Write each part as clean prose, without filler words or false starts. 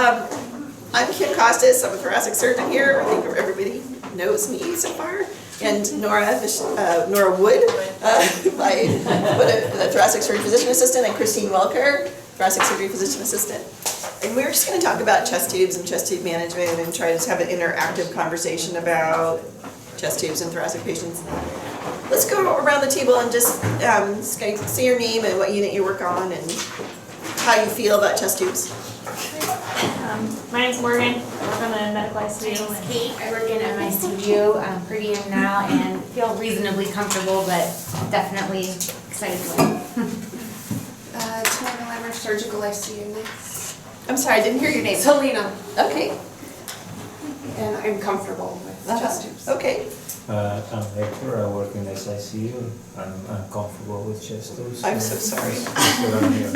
I'm Kim Costas. I'm a thoracic surgeon here. I think everybody knows me so far. And Nora Wood, a thoracic surgery physician assistant, and Christine Welker, thoracic surgery physician assistant. And we're just going to talk about chest tubes and chest tube management and try to have an interactive conversation about chest tubes in thoracic patients. Let's go around the table and just say your name and what unit you work on and how you feel about chest tubes. My name's Morgan. I work on the medical ICU. My name's Kate. I work in MICU per diem now and feel reasonably comfortable, but definitely excited to learn. Tina Lammer, surgical ICU next. I'm sorry, I didn't hear your name. Selena. Okay. And I'm comfortable with chest tubes. Okay. I'm Hector. I work in SICU. I'm comfortable with chest tubes. I'm so sorry. That's what I'm here.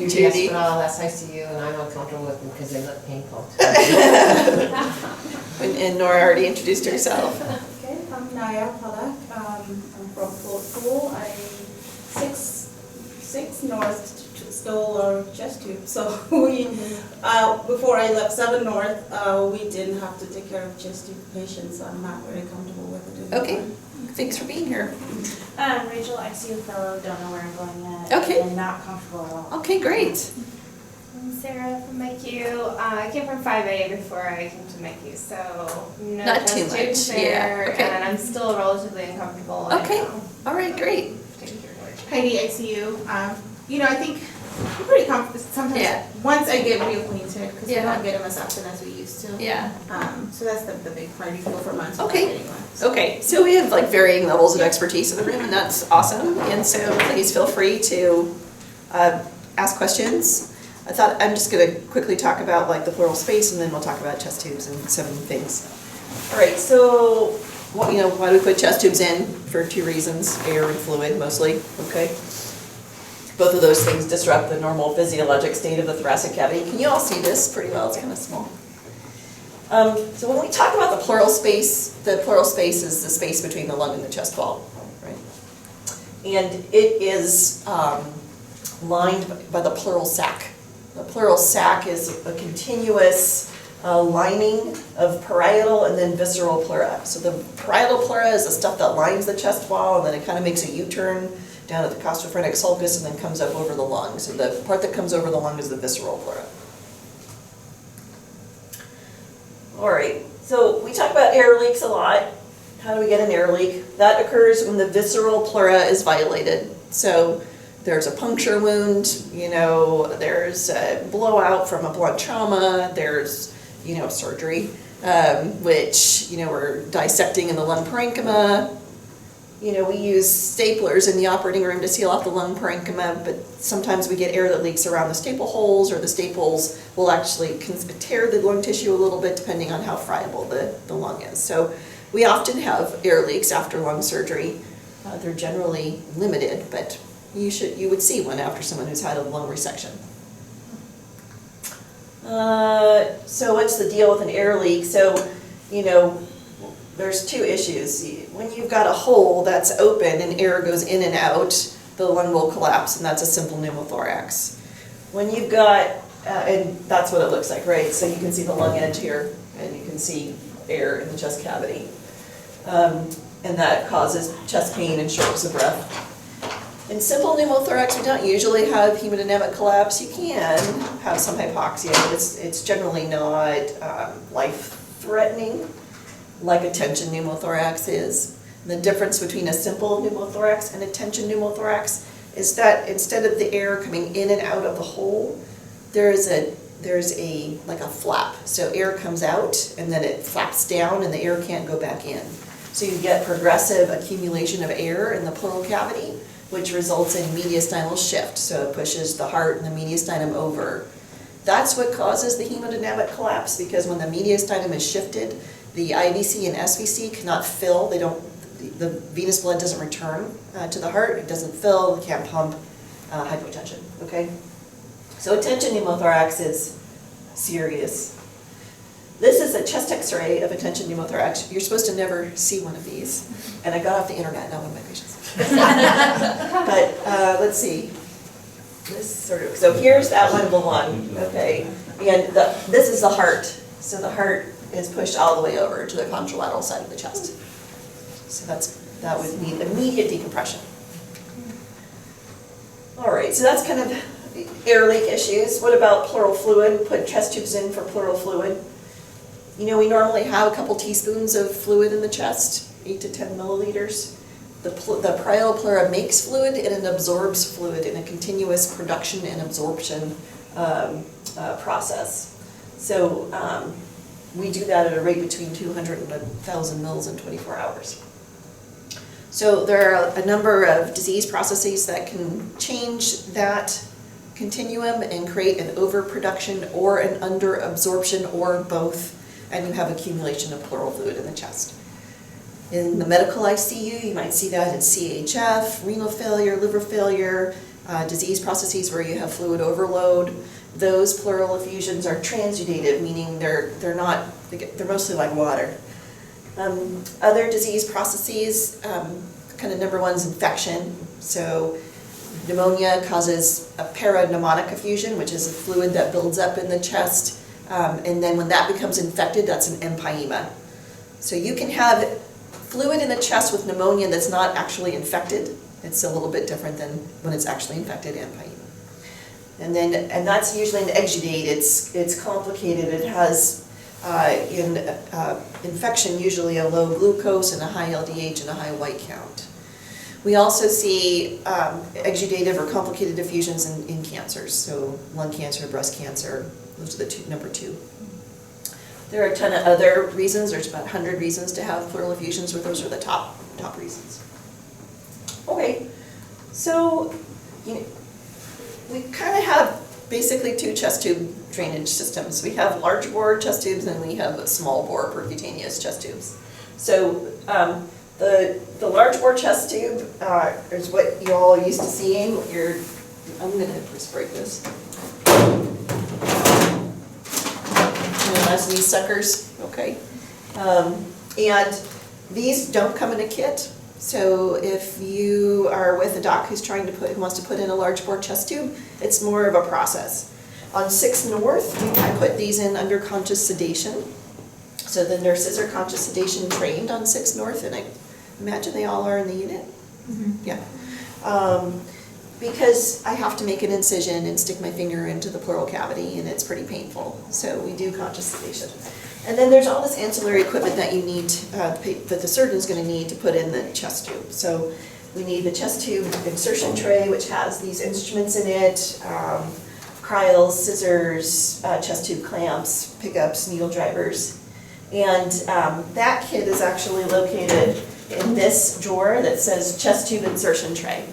Judy. Hospital, SICU, and I'm uncomfortable with them because they look painful. And Nora already introduced herself. Okay, I'm Naya Palak. I'm from Pool. I 6 North stole our chest tube. So we, before I left 7 North, we didn't have to take care of chest tube patients. So I'm not very comfortable with it anymore. Okay, thanks for being here. Rachel, ICU fellow, don't know where I'm going yet. Okay. And not comfortable at all. Okay, great. I'm Sarah from MICU. I came from 5A before I came to MICU, so no Not too chest tubes much, yeah, there, okay. and I'm still relatively uncomfortable. right Okay, now. all right, great. Heidi, ICU. I think I'm pretty comfortable. Sometimes Yeah. once I get reacquainted, because Yeah. we don't get them as often as we used to. Yeah. So that's the big part. You go for months without Okay. getting one. So. Okay, so we have like varying levels of expertise in the room, and that's awesome. And so please feel free to ask questions. I'm just going to quickly talk about like the pleural space, and then we'll talk about chest tubes and some things. All right, so why do we put chest tubes in? For 2 reasons: air and fluid, mostly. Okay. Both of those things disrupt the normal physiologic state of the thoracic cavity. Can you all see this pretty well? It's kind of small. So when we talk about the pleural space is the space between the lung and the chest wall, right? And it is lined by the pleural sac. The pleural sac is a continuous lining of parietal and then visceral pleura. So the parietal pleura is the stuff that lines the chest wall, and then it kind of makes a U-turn down at the costophrenic sulcus and then comes up over the lung. So the part that comes over the lung is the visceral pleura. All right, so we talk about air leaks a lot. How do we get an air leak? That occurs when the visceral pleura is violated. So there's a puncture wound, there's a blowout from a blunt trauma, there's, surgery, which, we're dissecting in the lung parenchyma. We use staplers in the operating room to seal off the lung parenchyma, but sometimes we get air that leaks around the staple holes, or the staples will actually tear the lung tissue a little bit depending on how friable the lung is. So we often have air leaks after lung surgery. They're generally limited, but you would see one after someone who's had a lung resection. So what's the deal with an air leak? So, there's 2 issues. When you've got a hole that's open and air goes in and out, the lung will collapse, and that's a simple pneumothorax. When you've got, and that's what it looks like, right? So you can see the lung edge here, and you can see air in the chest cavity. And that causes chest pain and shortness of breath. In simple pneumothorax, we don't usually have hemodynamic collapse. You can have some hypoxia, but it's generally not life-threatening like a tension pneumothorax is. And the difference between a simple pneumothorax and a tension pneumothorax is that instead of the air coming in and out of the hole, there's a like a flap. So air comes out and then it flaps down and the air can't go back in. So you get progressive accumulation of air in the pleural cavity, which results in mediastinal shift. So it pushes the heart and the mediastinum over. That's what causes the hemodynamic collapse, because when the mediastinum is shifted, the IVC and SVC cannot fill. The venous blood doesn't return to the heart. It doesn't fill. It can't pump. Hypotension. Okay. So a tension pneumothorax is serious. This is a chest X-ray of a tension pneumothorax. You're supposed to never see one of these, and I got off the internet. Not one of my patients. But let's see. this sort of, so here's that one, okay? And this is the heart. So the heart is pushed all the way over to the contralateral side of the chest. So that would need immediate decompression. All right, so that's kind of air leak issues. What about pleural fluid? Put chest tubes in for pleural fluid. You know, we normally have a couple teaspoons of fluid in the chest, 8 to 10 milliliters. The pleura makes fluid and it absorbs fluid in a continuous production and absorption process. So we do that at a rate between 200 and 1,000 mils in 24 hours. So there are a number of disease processes that can change that continuum and create an overproduction or an underabsorption or both, and you have accumulation of pleural fluid in the chest. In the medical ICU, you might see that in CHF, renal failure, liver failure, disease processes where you have fluid overload. Those pleural effusions are transudative, meaning they're mostly like water. Other disease processes, kind of number one is infection. So pneumonia causes a parapneumotic effusion, which is a fluid that builds up in the chest. And then when that becomes infected, that's an empyema. So you can have fluid in the chest with pneumonia that's not actually infected. It's a little bit different than when it's actually infected, empyema. And that's usually an exudate. It's complicated. It has in infection usually a low glucose and a high LDH and a high white count. We also see exudative or complicated effusions in cancers, so lung cancer, breast cancer. Those are the number two. There are a ton of other reasons. There's about 100 reasons to have pleural effusions, but those are the top reasons. Okay, so we kind of have basically two chest tube drainage systems. We have large bore chest tubes and we have small bore percutaneous chest tubes. So the large bore chest tube is what you all are used to seeing. I'm going to just break this. As these suckers, okay. And these don't come in a kit. So if you are with a doc who wants to put in a large bore chest tube, it's more of a process. On 6 North, I put these in under conscious sedation. So the nurses are conscious sedation trained on 6 North, and I imagine they all are in the unit. Mm-hmm. Yeah. Because I have to make an incision and stick my finger into the pleural cavity, and it's pretty painful. So we do conscious sedation. And then there's all this ancillary equipment that you need, that the surgeon's going to need to put in the chest tube. So we need the chest tube insertion tray, which has these instruments in it, cryals, scissors, chest tube clamps, pickups, needle drivers. And that kit is actually located in this drawer that says chest tube insertion tray.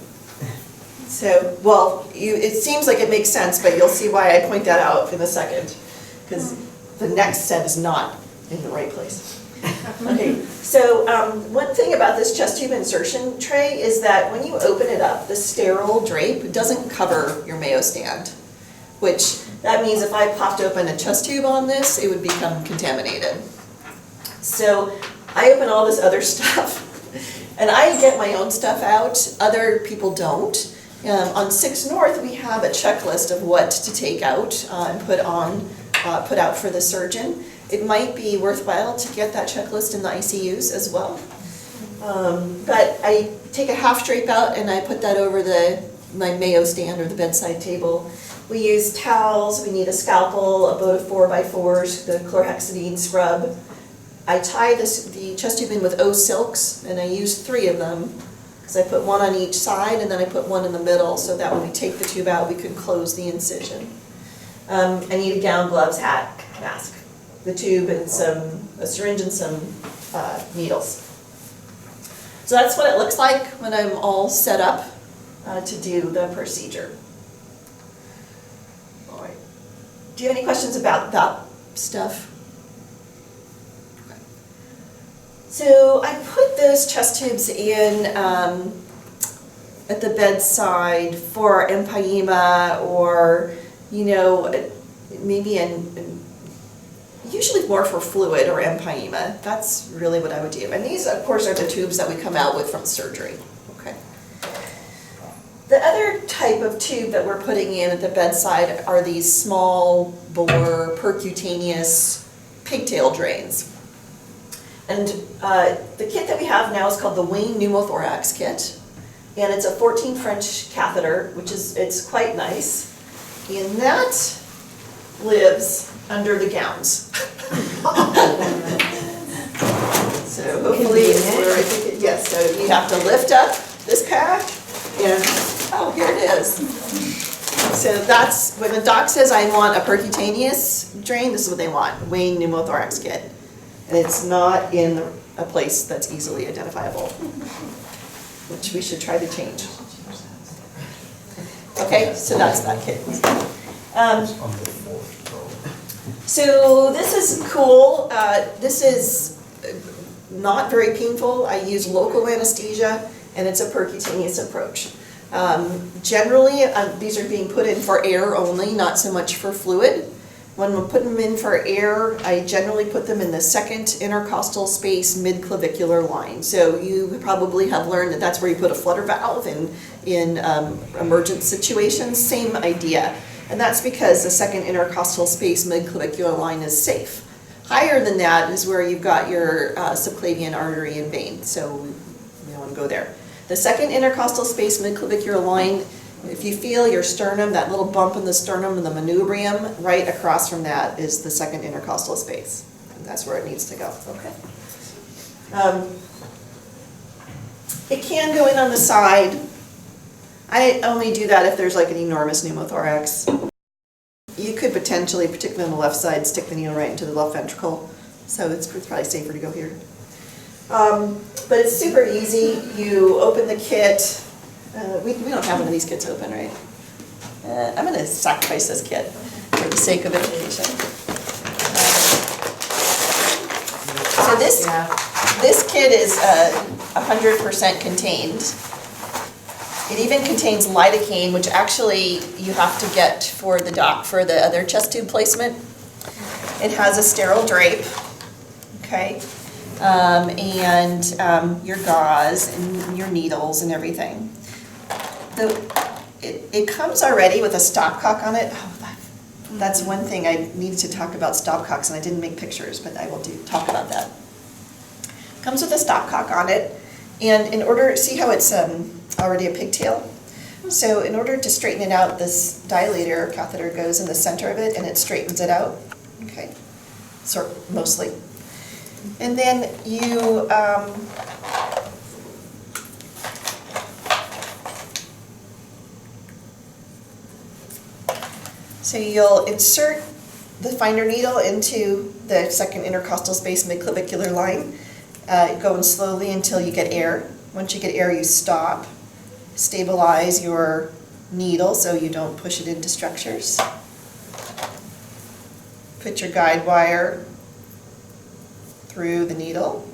So, well, it seems like it makes sense, but you'll see why I point that out in a second, because the next set is not in the right place. Okay, so one thing about this chest tube insertion tray is that when you open it up, the sterile drape doesn't cover your Mayo stand, which that means if I popped open a chest tube on this, it would become contaminated. So I open all this other stuff, and I get my own stuff out, other people don't. On 6 North, we have a checklist of what to take out and put out for the surgeon. It might be worthwhile to get that checklist in the ICUs as well. But I take a half drape out and I put that over my Mayo stand or the bedside table. We use towels, we need a scalpel, a boat of 4x4s, the chlorhexidine scrub. I tie the chest tube in with O-silks, and I use 3 of them. Because I put one on each side and then I put one in the middle so that when we take the tube out, we could close the incision. I need a gown, gloves, hat, mask, the tube, and a syringe and some needles. So that's what it looks like when I'm all set up to do the procedure. All right. Do you have any questions about that stuff? So I put those chest tubes in at the bedside for empyema or, maybe usually more for fluid or empyema. That's really what I would do. And these, of course, are the tubes that we come out with from surgery. Okay. The other type of tube that we're putting in at the bedside are these small bore percutaneous pigtail drains. And the kit that we have now is called the Wayne Pneumothorax kit. And it's a 14 French catheter, which is, it's quite nice. And that lives under the gowns. So hopefully, yes, so you have to lift up this pack and, oh, here it is. So that's, when the doc says I want a percutaneous drain, this is what they want, Wayne Pneumothorax kit. And it's not in a place that's easily identifiable, which we should try to change. Okay, so that's that kit. So this is cool. This is not very painful. I use local anesthesia, and it's a percutaneous approach. Generally, these are being put in for air only, not so much for fluid. When we put them in for air, I generally put them in the second intercostal space mid-clavicular line. So you probably have learned that that's where you put a flutter valve in emergent situations, same idea. And that's because the second intercostal space mid-clavicular line is safe. Higher than that is where you've got your subclavian artery and vein, so we don't want to go there. The second intercostal space mid-clavicular line, if you feel your sternum, that little bump in the sternum and the manubrium, right across from that is the second intercostal space. And that's where it needs to go, okay? It can go in on the side. I only do that if there's like an enormous pneumothorax. You could potentially, particularly on the left side, stick the needle right into the left ventricle. So it's probably safer to go here. But it's super easy. You open the kit. We don't have one of these kits open, right? I'm going to sacrifice this kit for the sake of education. So this kit is 100% contained. It even contains lidocaine, which actually you have to get for the doc for the other chest tube placement. It has a sterile drape, okay, and your gauze and your needles and everything. It comes already with a stopcock on it. Oh, that's one thing I needed to talk about, stopcocks, and I didn't make pictures, but I will talk about that. Comes with a stopcock on it, and in order, see how it's already a pigtail? So in order to straighten it out, this dilator catheter goes in the center of it and it straightens it out, okay, mostly. And then you, so you'll insert the finder needle into the second intercostal space midclavicular line, going slowly until you get air. Once you get air, you stop. Stabilize your needle so you don't push it into structures. Put your guide wire through the needle.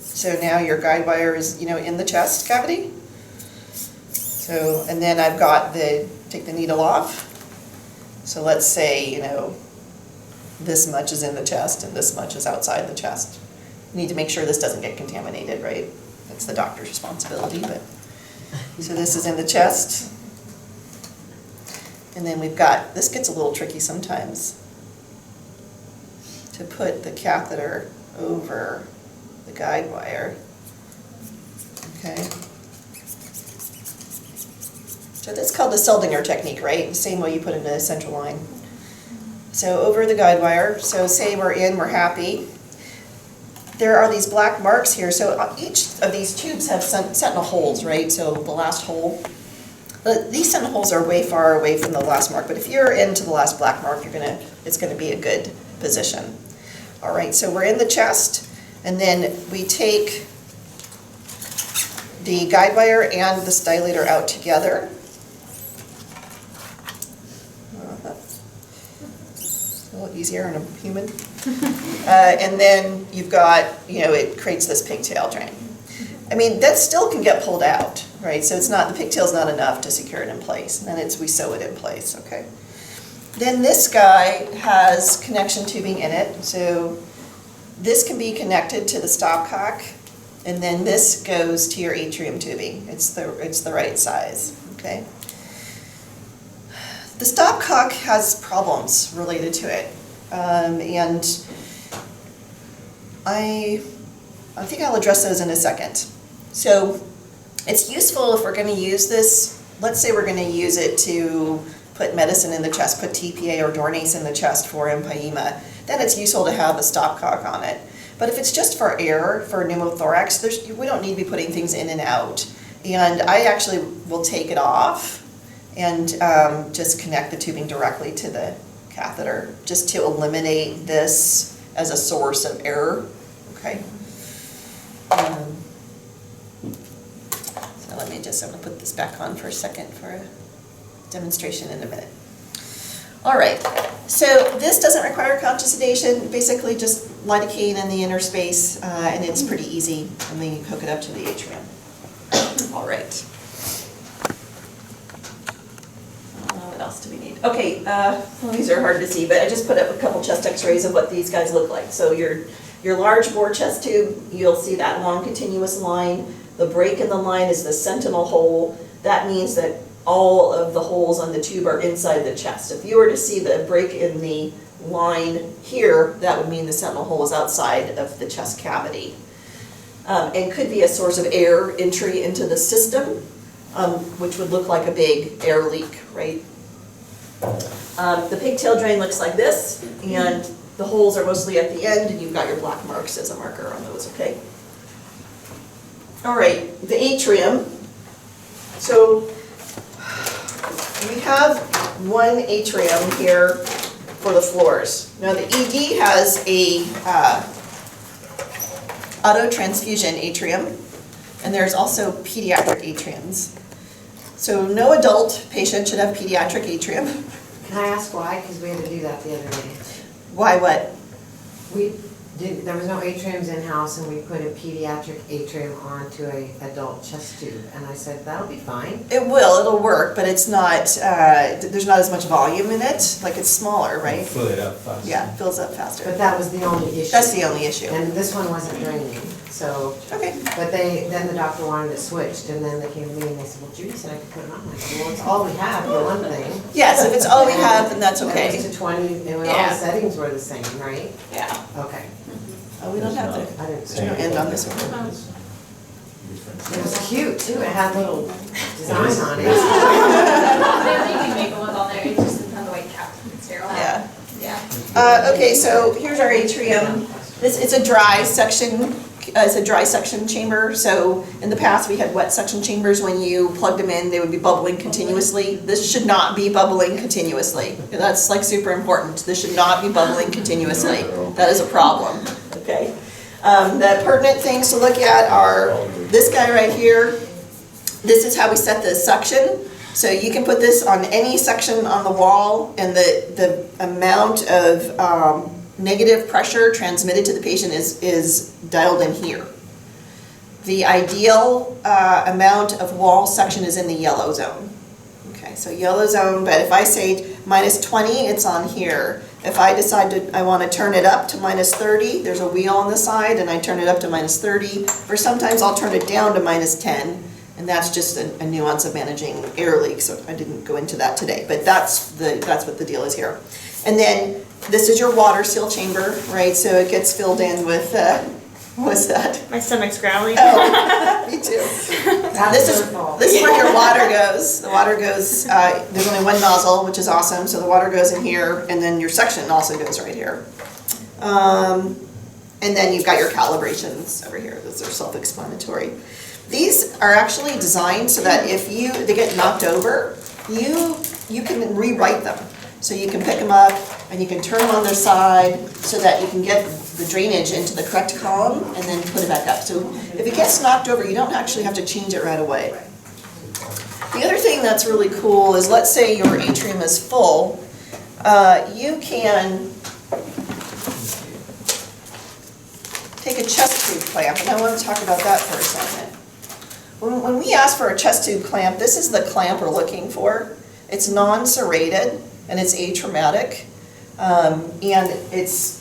So now your guide wire is, in the chest cavity. So, and then I've got take the needle off. So let's say, this much is in the chest and this much is outside the chest. You need to make sure this doesn't get contaminated, right? That's the doctor's responsibility, but. So this is in the chest. And then we've got, this gets a little tricky sometimes, to put the catheter over the guide wire. Okay. So that's called the Seldinger technique, right? The same way you put it in a central line. So over the guide wire, so say we're happy. There are these black marks here, so each of these tubes have sentinel holes, right? So the last hole. These sentinel holes are way far away from the last mark, but if you're into the last black mark, it's gonna be a good position. All right, so we're in the chest, and then we take the guide wire and the dilator out together. A little easier on a human. And then you've got, it creates this pigtail drain. I mean, that still can get pulled out, right? So it's not, the pigtail's not enough to secure it in place. And then we sew it in place, okay? Then this guy has connection tubing in it. So this can be connected to the stopcock And then this goes to your atrium tubing. It's the right size, okay? The stopcock has problems related to it. And I think I'll address those in a second. So it's useful if we're going to use this. Let's say we're going to use it to put medicine in the chest, put TPA or Dornase in the chest for empyema. Then it's useful to have a stopcock on it. But if it's just for air, for pneumothorax, we don't need to be putting things in and out. And I actually will take it off and just connect the tubing directly to the catheter, just to eliminate this as a source of error, okay? So I'm gonna put this back on for a second for a demonstration in a minute. All right, so this doesn't require conscious sedation, basically just lidocaine in the inner space, and it's pretty easy, and then you hook it up to the atrium. All right. What else do we need? Okay, well, these are hard to see, but I just put up a couple chest x-rays of what these guys look like. So your large bore chest tube, you'll see that long continuous line. The break in the line is the sentinel hole. That means that all of the holes on the tube are inside the chest. If you were to see the break in the line here, that would mean the sentinel hole is outside of the chest cavity. And could be a source of air entry into the system, which would look like a big air leak, right? The pigtail drain looks like this, and the holes are mostly at the end, and you've got your black marks as a marker on those, okay? All right, the atrium. So we have one atrium here for the floors. Now the ED has a auto-transfusion atrium, and there's also pediatric atriums. So no adult patient should have pediatric atrium. Can I ask why? Because we had to do that the other day. Why what? There was no atriums in-house, and we put a pediatric atrium onto a adult chest tube, and I said, that'll be fine. It'll work, but it's not, there's not as much volume in it, like it's smaller, right? Fill it up faster. Yeah, it fills up faster. But that was the only issue. That's the only issue. And this one wasn't draining, so. Okay. But then the doctor wanted it switched, and then they came to me and they said, well, Judy said I could put it on. I said, well, it's all we have for one thing. Yes, if it's all we have, then that's okay. And it was to 20, and all Yeah. the settings were the same, right? Yeah. Okay. Oh, we don't have to. I didn't There's no end on this one. It was cute too, it had little design on it. You can make one with all there, it just depends on the way capped and sterile. Yeah. Yeah. Okay, so here's our atrium. It's a dry section. It's a dry suction chamber. So in the past, we had wet suction chambers. When you plugged them in, they would be bubbling continuously. This should not be bubbling continuously. That's like super important. This should not be bubbling continuously. That is a problem. Okay. The pertinent things to look at are this guy right here. This is how we set the suction. So you can put this on any section on the wall, and the amount of negative pressure transmitted to the patient is dialed in here. The ideal amount of wall suction is in the yellow zone. Okay, so yellow zone, but if I say -20, it's on here. If I decide I want to turn it up to -30, there's a wheel on the side, and I turn it up to -30, or sometimes I'll turn it down to -10, and that's just a nuance of managing air leaks, so I didn't go into that today, but that's what the deal is here. And then this is your water seal chamber, right? So it gets filled in with, what's that? My stomach's growling. Oh, me too. This is where your water goes. The water goes, there's only one nozzle, which is awesome, so the water goes in here, and then your suction also goes right here. And then you've got your calibrations over here. Those are self-explanatory. These are actually designed so that if they get knocked over, you can rewrite them. So you can pick them up and you can turn them on their side so that you can get the drainage into the correct column and then put it back up. So if it gets knocked over, you don't actually have to change it right away. The other thing that's really cool is, let's say your atrium is full, you can take a chest tube clamp, and I want to talk about that for a second. When we ask for a chest tube clamp, this is the clamp we're looking for. It's non-serrated and it's atraumatic, and it's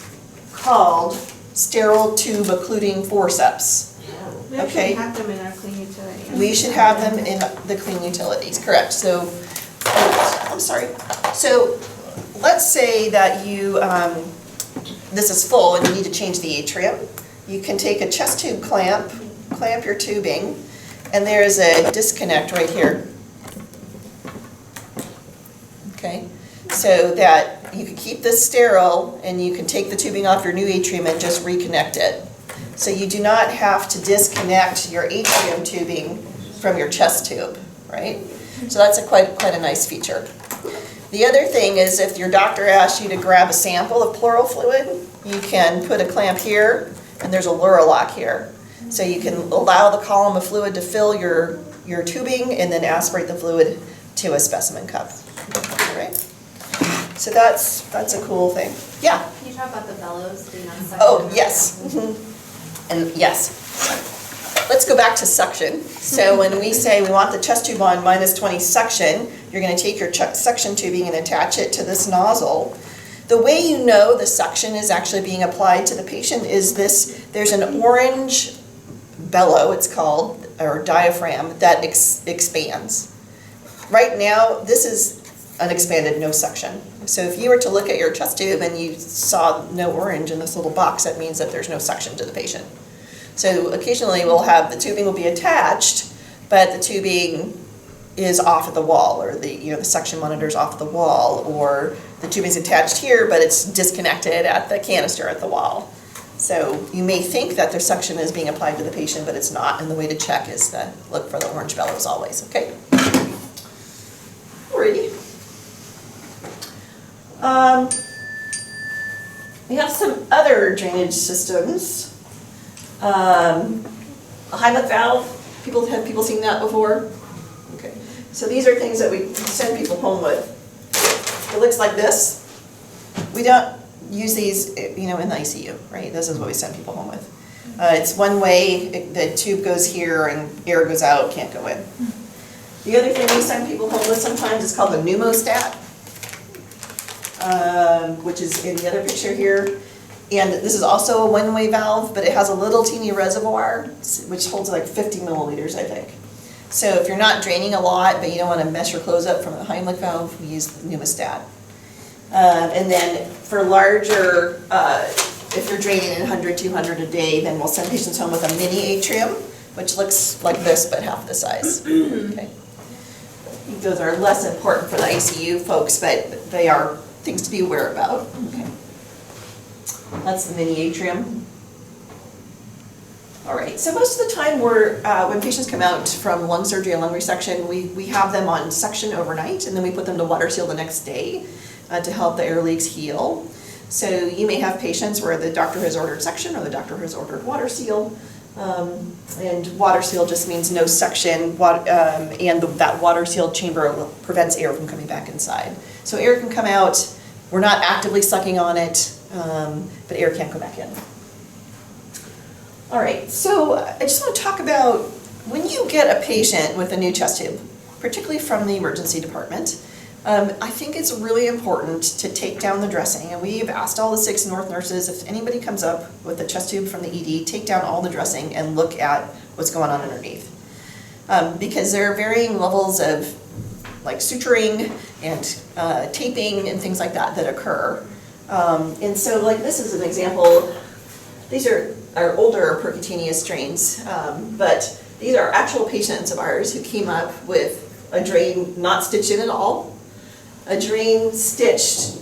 called Sterile Tube Occluding Forceps. We actually Okay. have them in our clean utility. We should have them in the clean utilities, correct, so, oh, I'm sorry. So, let's say that you, this is full and you need to change the atrium. You can take a chest tube clamp your tubing, and there's a disconnect right here. Okay, so that you can keep this sterile and you can take the tubing off your new atrium and just reconnect it. So you do not have to disconnect your atrium tubing from your chest tube, right? So that's quite a nice feature. The other thing is if your doctor asks you to grab a sample of pleural fluid, you can put a clamp here and there's a Pleura lock here. So you can allow the column of fluid to fill your tubing and then aspirate the fluid to a specimen cup. All right? So that's a cool thing. Yeah? Can you talk about the bellows being on suction? Oh, yes. And yes. Let's go back to suction. So when we say we want the chest tube on -20 suction, you're going to take your suction tubing and attach it to this nozzle. The way you know the suction is actually being applied to the patient is this, there's an orange bellow, it's called, or diaphragm, that expands. Right now, this is unexpanded, no suction. So if you were to look at your chest tube and you saw no orange in this little box, that means that there's no suction to the patient. So occasionally we'll have, the tubing will be attached, but the tubing is off at the wall, or the suction monitor's off at the wall, or the tubing's attached here, but it's disconnected at the canister at the wall. So you may think that the suction is being applied to the patient, but it's not, and the way to check is to look for the orange bellows always, okay? Alrighty. We have some other drainage systems. A Heimlich valve, have people seen that before? Okay, so these are things that we send people home with. It looks like this. We don't use these, in the ICU, right? This is what we send people home with. It's one way, the tube goes here and air goes out, can't go in. The other thing we send people home with sometimes is called a pneumostat, which is in the other picture here. And this is also a one-way valve, but it has a little teeny reservoir, which holds like 50 milliliters, I think. So if you're not draining a lot, but you don't want to mess your clothes up from a Heimlich valve, we use the pneumostat. And then for larger, if you're draining 100, 200 a day, then we'll send patients home with a mini atrium, which looks like this, but half the size. Okay. Those are less important for the ICU folks, but they are things to be aware about. Okay. That's the mini atrium. All right, so most of the time when patients come out from lung surgery and lung resection, we have them on suction overnight, and then we put them to water seal the next day to help the air leaks heal. So you may have patients where the doctor has ordered suction or the doctor has ordered water seal. And water seal just means no suction, and that water sealed chamber prevents air from coming back inside. So air can come out, we're not actively sucking on it, but air can't go back in. All right, so I just want to talk about when you get a patient with a new chest tube, particularly from the emergency department, I think it's really important to take down the dressing, and we've asked all the 6 North nurses, if anybody comes up with a chest tube from the ED, take down all the dressing and look at what's going on underneath. Because there are varying levels of like suturing and taping and things like that occur. And so like this is an example, these are our older percutaneous drains, but these are actual patients of ours who came up with a drain not stitched in at all, a drain stitched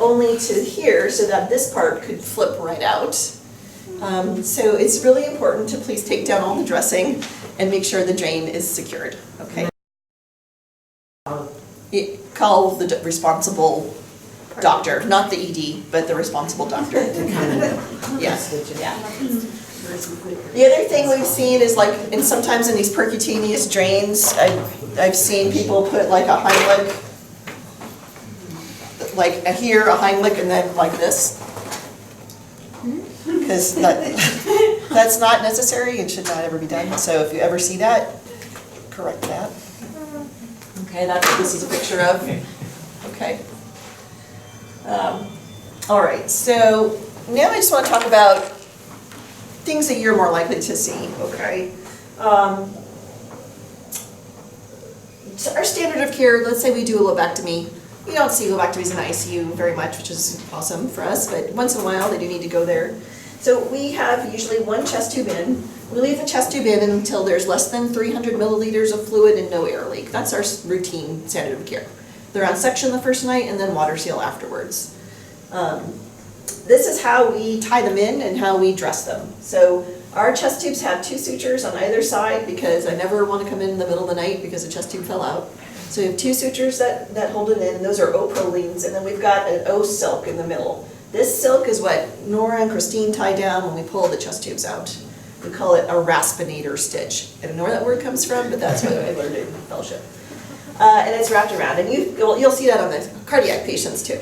only to here so that this part could flip right out. So it's really important to please take down all the dressing and make sure the drain is secured, okay? Call the responsible doctor, not the ED, but the responsible doctor. Yes. Yeah. The other thing we've seen is like, and sometimes in these percutaneous drains, I've seen people put like a Heimlich, like here a Heimlich and then like this. Because that's not necessary and should not ever be done. So if you ever see that, correct that. Okay, that's what this is a picture of. Okay. All right, so now I just want to talk about things that you're more likely to see, okay? So our standard of care, let's say we do a lobectomy. You don't see lobectomies in the ICU very much, which is awesome for us, but once in a while they do need to go there. So we have usually one chest tube in. We leave the chest tube in until there's less than 300 milliliters of fluid and no air leak. That's our routine standard of care. They're on section the first night and then water seal afterwards. This is how we tie them in and how we dress them. So our chest tubes have 2 sutures on either side because I never want to come in the middle of the night because the chest tube fell out. So we have 2 sutures that hold it in, and those are O-prolines, and then we've got an O-silk in the middle. This silk is what Nora and Christine tie down when we pull the chest tubes out. We call it a raspinator stitch. I don't know where that word comes from, but that's what I learned in fellowship. And it's wrapped around, and you'll see that on the cardiac patients too.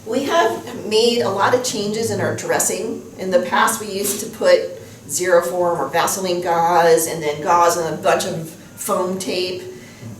We have made a lot of changes in our dressing. In the past, we used to put Xeroform or Vaseline gauze, and then gauze and a bunch of foam tape.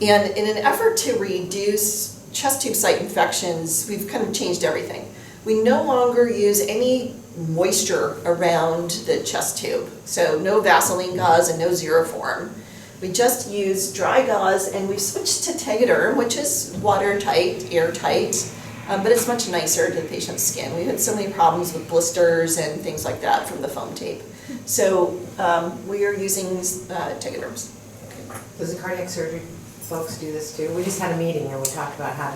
And in an effort to reduce chest tube site infections, we've kind of changed everything. We no longer use any moisture around the chest tube. So no Vaseline gauze and no Xeroform. We just use dry gauze, and we've switched to Tegaderm, which is watertight, airtight, but it's much nicer to the patient's skin. We had so many problems with blisters and things like that from the foam tape. So we are using Tegaderms. Does the cardiac surgery folks do this too? We just had a meeting and we talked about how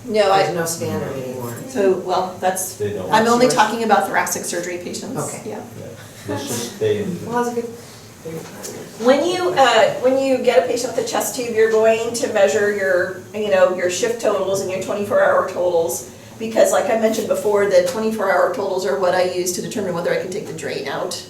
No, there's no standard anymore. So, well, that's, They don't. I'm only talking about thoracic surgery patients. Okay. Yeah. Yeah, they should stay in. Well, that's a good. When you get a patient with a chest tube, you're going to measure your shift totals and your 24-hour totals, because like I mentioned before, the 24-hour totals are what I use to determine whether I can take the drain out,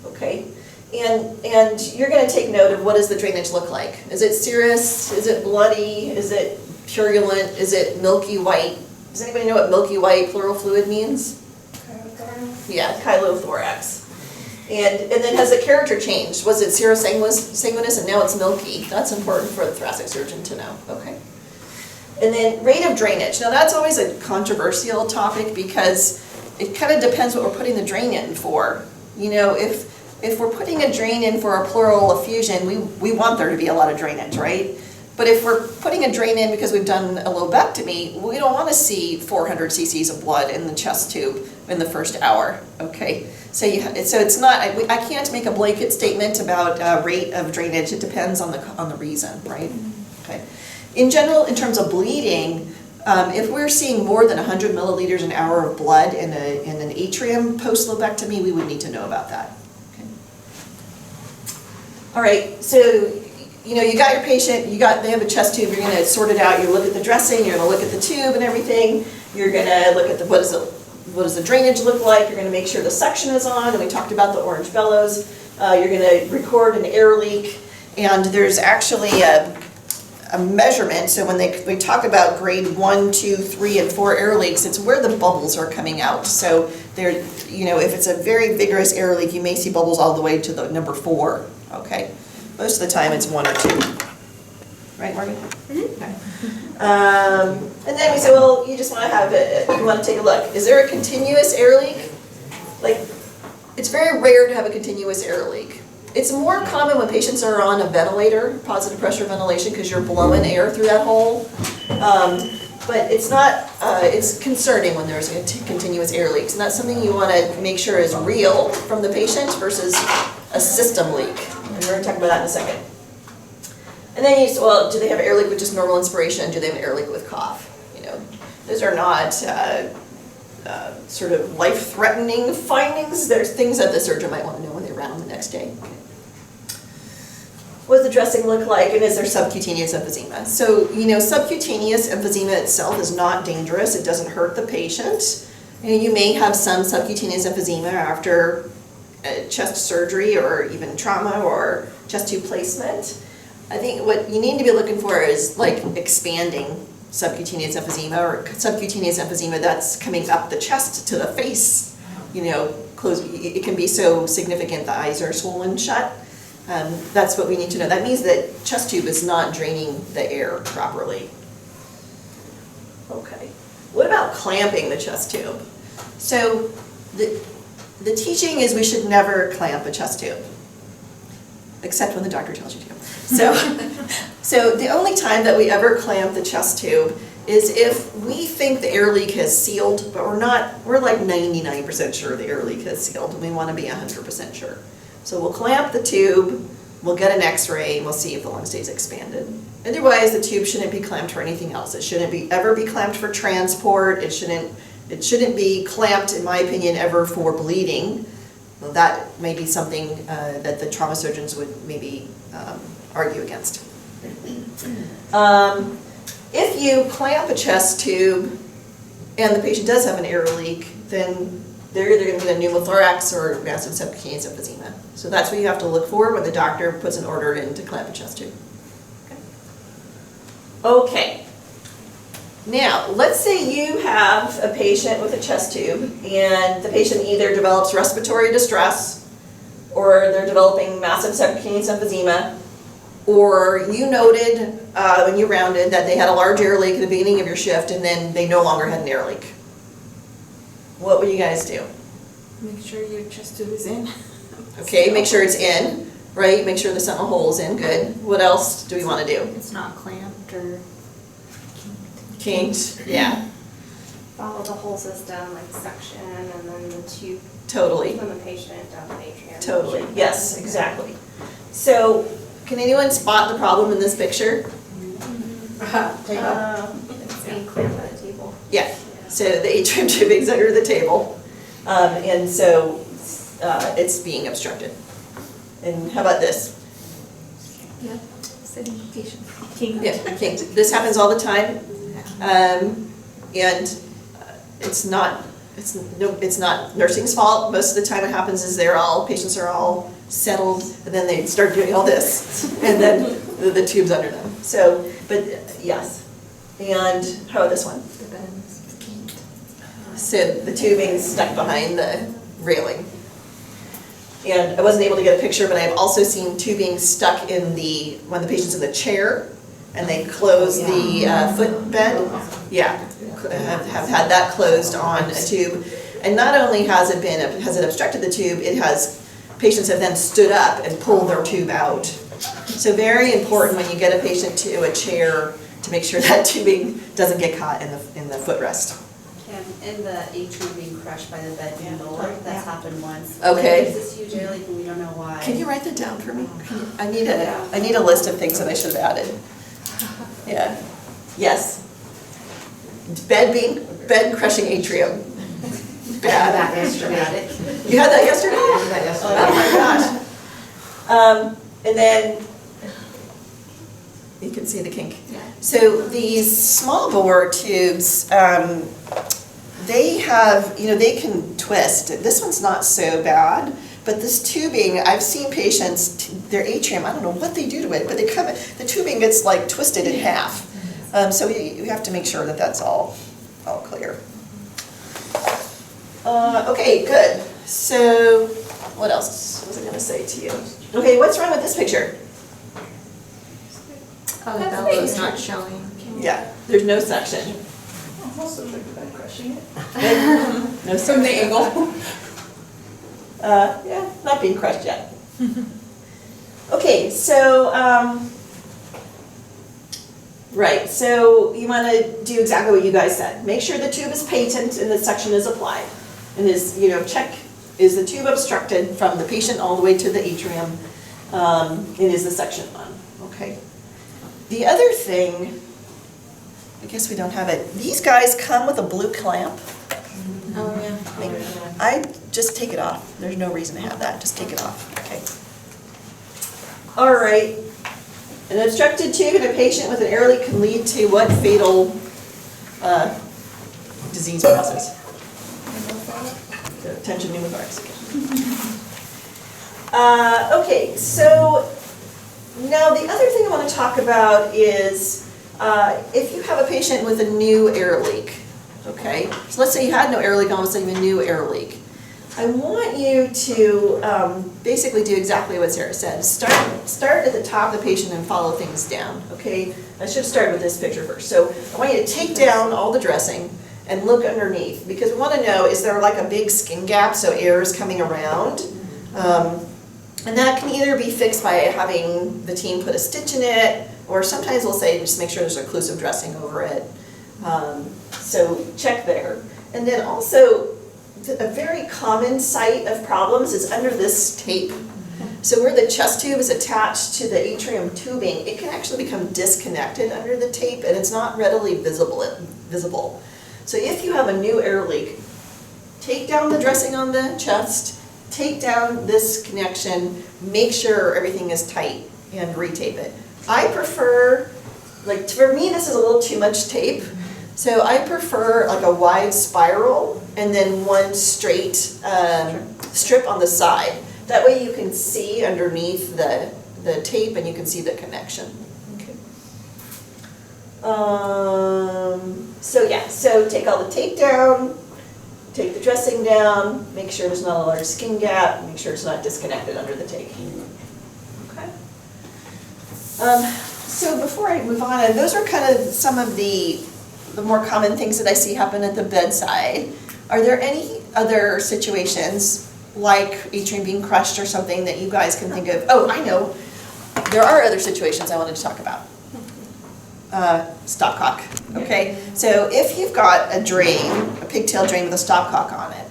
okay? And you're going to take note of what does the drainage look like. Is it serous? Is it bloody? Is it purulent? Is it milky white? Does anybody know what milky white pleural fluid means? Yeah, chylothorax. And then has the character changed? Was it serosanguinous and now it's milky? That's important for the thoracic surgeon to know, okay? And then rate of drainage. Now that's always a controversial topic because it kind of depends what we're putting the drain in for. You know, if we're putting a drain in for a pleural effusion, we want there to be a lot of drainage, right? But if we're putting a drain in because we've done a lobectomy, we don't want to see 400 cc's of blood in the chest tube in the first hour, okay? So it's not, I can't make a blanket statement about rate of drainage. It depends on the reason, right? Okay. In general, in terms of bleeding, if we're seeing more than 100 milliliters an hour of blood in an atrium post-lobectomy, we would need to know about that. Okay. All right, so you know, you got your patient, they have a chest tube, you're going to sort it out, you look at the dressing, you're going to look at the tube and everything, you're going to look at what does the drainage look like, you're going to make sure the suction is on, and we talked about the orange bellows, you're going to record an air leak, and there's actually a measurement, so when we talk about grade 1, 2, 3, and 4 air leaks, it's where the bubbles are coming out. So they're, you know, if it's a very vigorous air leak, you may see bubbles all the way to the number 4, okay? Most of the time it's 1 or 2. Right, Morgan? Mm-hmm. Okay. And then we say, well, you just want to have it, you want to take a look. Is there a continuous air leak? Like, it's very rare to have a continuous air leak. It's more common when patients are on a ventilator, positive pressure ventilation, because you're blowing air through that hole. But it's not, it's concerning when there's a continuous air leaks. And that's something you want to make sure is real from the patient versus a system leak. And we're going to talk about that in a second. And then you say, well, do they have air leak with just normal inspiration? Do they have an air leak with cough? You know, those are not sort of life-threatening findings. There's things that the surgeon might want to know when they round the next day. Okay. What does the dressing look like, and is there subcutaneous emphysema? So, you know, subcutaneous emphysema itself is not dangerous. It doesn't hurt the patient. And you may have some subcutaneous emphysema after chest surgery or even trauma or chest tube placement. I think what you need to be looking for is like expanding subcutaneous emphysema or subcutaneous emphysema that's coming up the chest to the face. You know, it can be so significant the eyes are swollen shut. That's what we need to know. That means that chest tube is not draining the air properly. Okay. What about clamping the chest tube? So the teaching is we should never clamp a chest tube, except when the doctor tells you to. So the only time that we ever clamp the chest tube is if we think the air leak has sealed, but we're like 99% sure the air leak has sealed, and we want to be 100% sure. So we'll clamp the tube, we'll get an x-ray, and we'll see if the lung stays expanded. Otherwise, the tube shouldn't be clamped for anything else. It shouldn't ever be clamped for transport. It shouldn't be clamped, in my opinion, ever for bleeding. Well, that may be something that the trauma surgeons would maybe argue against. If you clamp a chest tube and the patient does have an air leak, then they're either going to get a pneumothorax or massive subcutaneous emphysema. So that's what you have to look for when the doctor puts an order in to clamp a chest tube. Okay. Now, let's say you have a patient with a chest tube and the patient either develops respiratory distress or they're developing massive subcutaneous emphysema, or you noted when you rounded that they had a large air leak at the beginning of your shift and then they no longer had an air leak. What would you guys do? Make sure your chest tube is in. Okay, make sure it's in, right? Make sure the sentinel hole is in, good. What else do we want to do? It's not clamped or Kinked, yeah, Follow the whole system, like suction, and then the tube totally, from the patient down the atrium. totally, yes, exactly. So, can anyone spot the problem in this picture? It's being clamped by the table. Yeah, so the atrium tubing's under the table, and so it's being obstructed. And how about this? Yeah, sitting patient. Yeah, kinked. This happens all the time, and it's not nursing's fault. Most of the time, what happens is patients are all settled, and then they start doing all this, and then the tube's under them. So, but yes. And how about this one? The bed is kinked. So the tubing's stuck behind the railing. And I wasn't able to get a picture, but I've also seen tubing stuck when the patient's in the chair and they close the footbed. Yeah, have had that closed on a tube. And not only has it obstructed the tube, patients have then stood up and pulled their tube out. So very important when you get a patient to a chair to make sure that tubing doesn't get caught in the footrest. In the atrium being crushed by the bed handle, that's happened once. Okay. There's this huge air leak and we don't know why. Can you write that down for me? I need a list of things that I should have added. Yeah. Yes. Bed crushing atrium. Bad. That yesterday. You had that yesterday? I did that yesterday. Oh my gosh. And then you can see the kink. So these small bore tubes, they have, they can twist. This one's not so bad, but this tubing, I've seen patients, their atrium, I don't know what they do to it, but the tubing gets like twisted in half. So you have to make sure that that's all clear. Okay, good. So what else was I going to say to you? Okay, what's wrong with this picture? oh, the bellows not showing. Yeah, there's no section. Also like the bed crushing it. No From the angle. Yeah, not being crushed yet. Okay, so, right, so you want to do exactly what you guys said. Make sure the tube is patent and the suction is applied. And check, is the tube obstructed from the patient all the way to the atrium? And is the suction on? Okay. The other thing, I guess we don't have it. These guys come with a blue clamp. Oh, yeah. I just take it off. There's no reason to have that. Just take it off. Okay. All right. An obstructed tube in a patient with an air leak can lead to what fatal disease process? Tension pneumothorax. Okay, so now the other thing I want to talk about is if you have a patient with a new air leak, okay? So let's say you had no air leak, all of a sudden you have a new air leak. I want you to basically do exactly what Sarah said. Start at the top of the patient and follow things down, okay? I should start with this picture first. So I want you to take down all the dressing and look underneath, because we want to know, is there like a big skin gap so air is coming around? And that can either be fixed by having the team put a stitch in it, or sometimes we'll say just make sure there's occlusive dressing over it. So check there. And then also, a very common site of problems is under this tape. So where the chest tube is attached to the atrium tubing, it can actually become disconnected under the tape, and it's not readily visible. So if you have a new air leak, take down the dressing on the chest, take down this connection, make sure everything is tight, and retape it. I prefer, like for me this is a little too much tape, so I prefer like a wide spiral and then one straight strip on the side. That way you can see underneath the tape and you can see the connection. Okay. So yeah, so take all the tape down, take the dressing down, make sure there's not a large skin gap, make sure it's not disconnected under the tape. Okay. So before I move on, and those are kind of some of the more common things that I see happen at the bedside. Are there any other situations like atrium being crushed or something that you guys can think of? Oh, I know. There are other situations I wanted to talk about. Stopcock, okay? So if you've got a drain, a pigtail drain with a stopcock on it,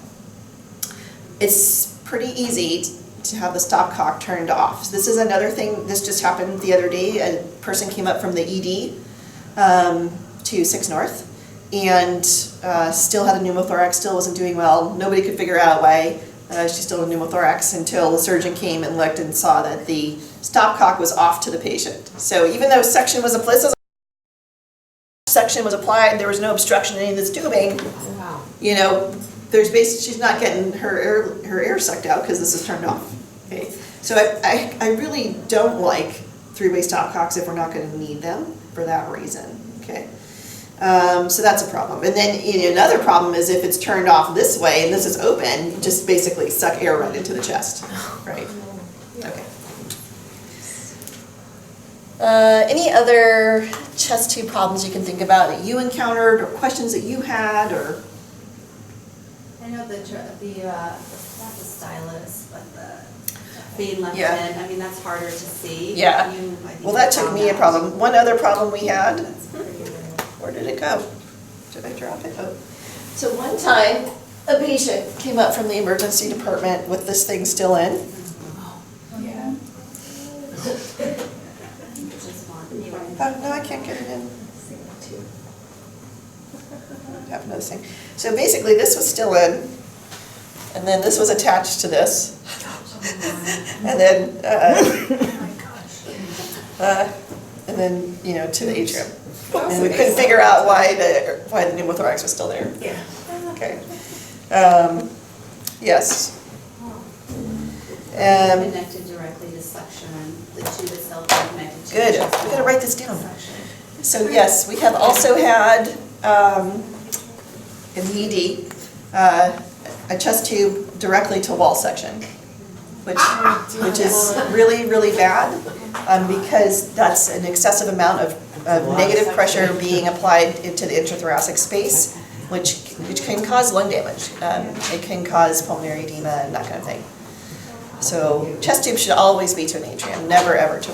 it's pretty easy to have the stopcock turned off. So this is another thing, this just happened the other day. A person came up from the ED to 6 North and still had a pneumothorax, still wasn't doing well. Nobody could figure out why she still had a pneumothorax until the surgeon came and looked and saw that the stopcock was off to the patient. So even though suction was applied, there was no obstruction in any of this tubing. Wow. You know, there's basically, she's not getting her air sucked out because this is turned off. Okay, so I really don't like three-way stopcocks if we're not going to need them for that reason. Okay, so that's a problem. And then another problem is if it's turned off this way and this is open, just basically suck air right into the chest. Right. Okay. Any other chest tube problems you can think about that you encountered, or questions that you had, or? I know not the stylus, but the being left Yeah. in, I mean, that's harder to see. Yeah. I think Well, that you took found me a that. problem. One other problem we had, That's pretty good. where did it go? Did I drop it? Oh. So one time, a patient came up from the emergency department with this thing still in. Yeah. Oh, no, I can't get it in. I have another thing. So basically, this was still in, and then this was attached to this. And then, to the atrium. And we couldn't figure out why the pneumothorax was still there. Yeah. Okay. Yes. Connected directly to suction, and the tube itself is connected to. Good. the chest We gotta write this down. suction. So yes, we have also had, in the ED, a chest tube directly to wall section, which is really, really bad, because that's an excessive amount of negative pressure being applied into the intrathoracic space, which can cause lung damage. It can cause pulmonary edema and that kind of thing. So chest tube should always be to an atrium, never ever to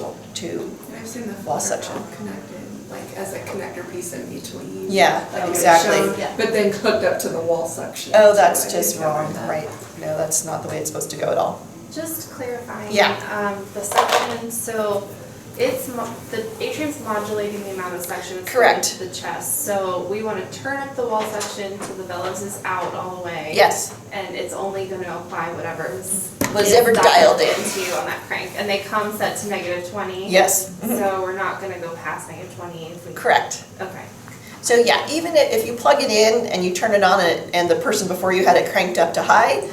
I've seen the wall footer section. connected, like as a connector piece in between. Yeah, Like it's exactly. shown, But then hooked up to the wall section. Oh, So that's I just didn't cover wrong, that. right? No, that's not the way it's supposed to go at all. Just clarifying. Yeah. The suction, so the atrium's modulating the amount of suction it's Correct. going to the chest. So we want to turn up the wall suction till the bellows is out all the way. Yes. And it's only going to apply whatever Was ever dialed in. into you on that crank. And they come set to -20. Yes. So we're not going to go past -20 if we. Correct. Okay. So yeah, even if you plug it in and you turn it on and the person before you had it cranked up to high,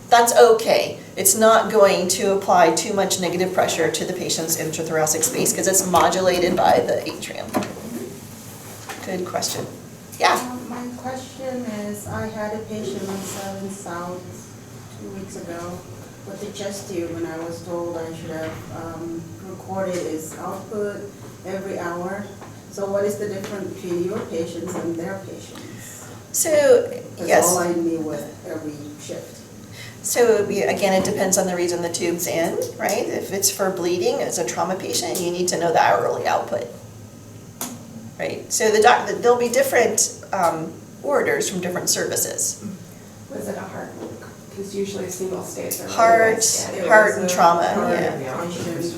that's okay. It's not going to apply too much negative pressure to the patient's intrathoracic space because it's modulated by the atrium. Good question. Yeah. My question is, I had a patient on 7 South 2 weeks ago with the chest tube, and I was told I should have recorded his output every hour. So what is the difference between your patients and their patients? So, That's yes. all I knew with every shift. So again, it depends on the reason the tube's in, right? If it's for bleeding, as a trauma patient, you need to know the hourly output. Right, so there'll be different orders from different services. Was it a heart? Because usually single stays are. Heart and trauma, Heart yeah. and patient.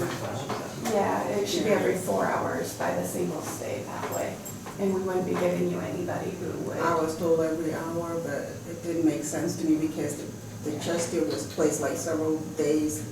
Yeah, it should be every 4 hours by the single stay pathway. And we wouldn't be giving you anybody who would. I was told every hour, but it didn't make sense to me because the chest tube was placed like several days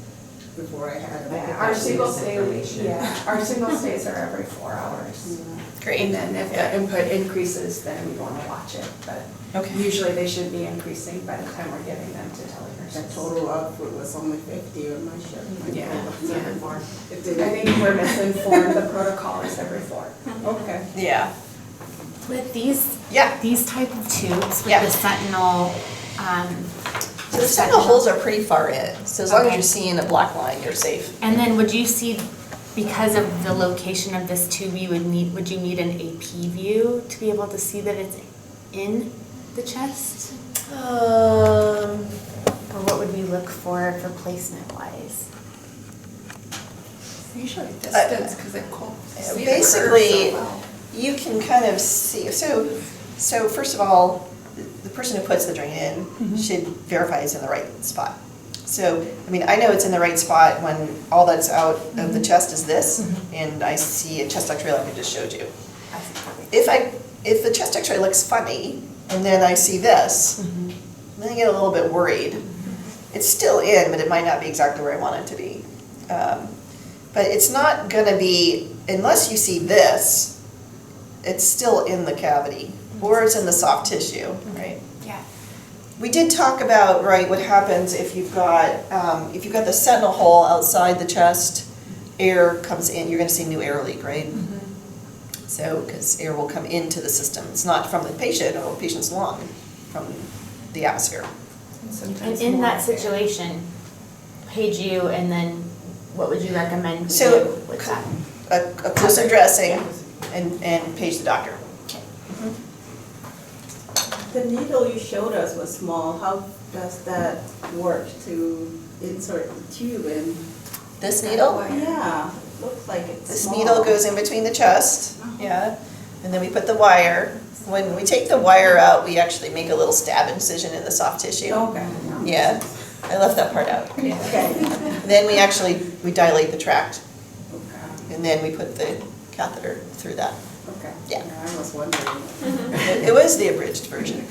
before I had it. Yeah, our single stays are every 4 hours. Great. And then if the input increases, then we want to watch it, but Okay. usually they should be increasing by the time we're giving them to The telenurses. total output was only 50 on my shift. Yeah. It I didn't. think we're misinformed, the protocol is every 4. Okay. Yeah, With these, yeah. these type of tubes, with Yeah. the sentinel, So the sentinel holes are pretty far in, so as long as Okay. you're seeing a black line, you're safe. and then would you see, because of the location of this tube, would you need an AP view to be able to see that it's in the chest? Or what would we look for placement wise? Usually distance, because it cold. Basically, you can kind of see, so first of all, the person who puts the drain in should verify it's in the right spot. So, I mean, I know it's in the right spot when all that's out of the chest is this, and I see a chest x-ray like I just showed you. If the chest x-ray looks funny, and then I see this, then I get a little bit worried. It's still in, but it might not be exactly where I want it to be. But it's not gonna be, unless you see this, it's still in the cavity, or it's in the soft tissue, right? Yeah. We did talk about, right, what happens if you've got the sentinel hole outside the chest, air comes in, you're gonna see new air leak, right? So, because air will come into the system, it's not from the patient or the patient's lung, from the atmosphere. And in that situation, page you, and then what would you recommend we So, do with that? Occlusive dressing and page the doctor. The needle you showed us was small. How does that work to insert the tube in? This needle? Yeah, looks like it's This small. needle goes in between the chest, yeah, and then we put the wire. When we take the wire out, we actually make a little stab incision in the soft tissue. Okay. Yeah, I left that part out. Okay. Then we dilate the tract, Okay. and then we put the catheter through that. Okay. Yeah. I was wondering. It was the abridged version.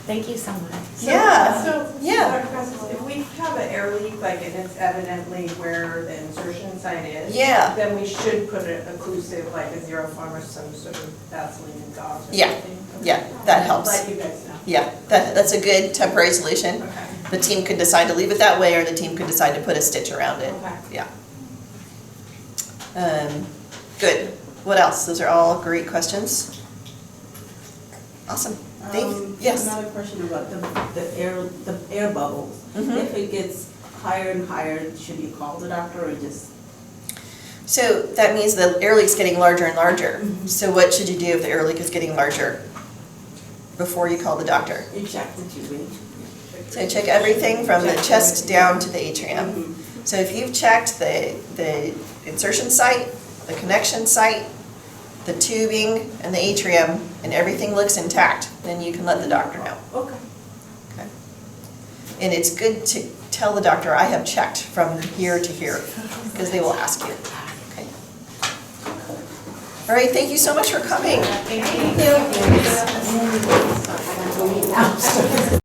Thank you so much. Yeah, So, yeah. Dr. Costas, if we have an air leak, like and it's evidently where the insertion site is. Yeah. Then we should put an occlusive, like a zero form or some sort of Vaseline and gauze or Yeah. something. Yeah, that helps. Like you guys know. Yeah, that's a good temporary solution. Okay. The team could decide to leave it that way, or the team could decide to put a stitch around it. Okay. Yeah. Good. What else? Those are all great questions. Awesome. Yes. Another question about the air bubbles. Mhm. If it gets higher and higher, should you call the doctor or just? So that means the air leak's getting larger and larger. So what should you do if the air leak is getting larger before you call the doctor? You check the tubing. So check everything from the chest down to the atrium. So if you've checked the insertion site, the connection site, the tubing, and the atrium, and everything looks intact, then you can let the doctor know. Okay. Okay. And it's good to tell the doctor, I have checked from here to here, because they will ask you. Okay. All right, thank you so much for coming. Thank you. Thank you.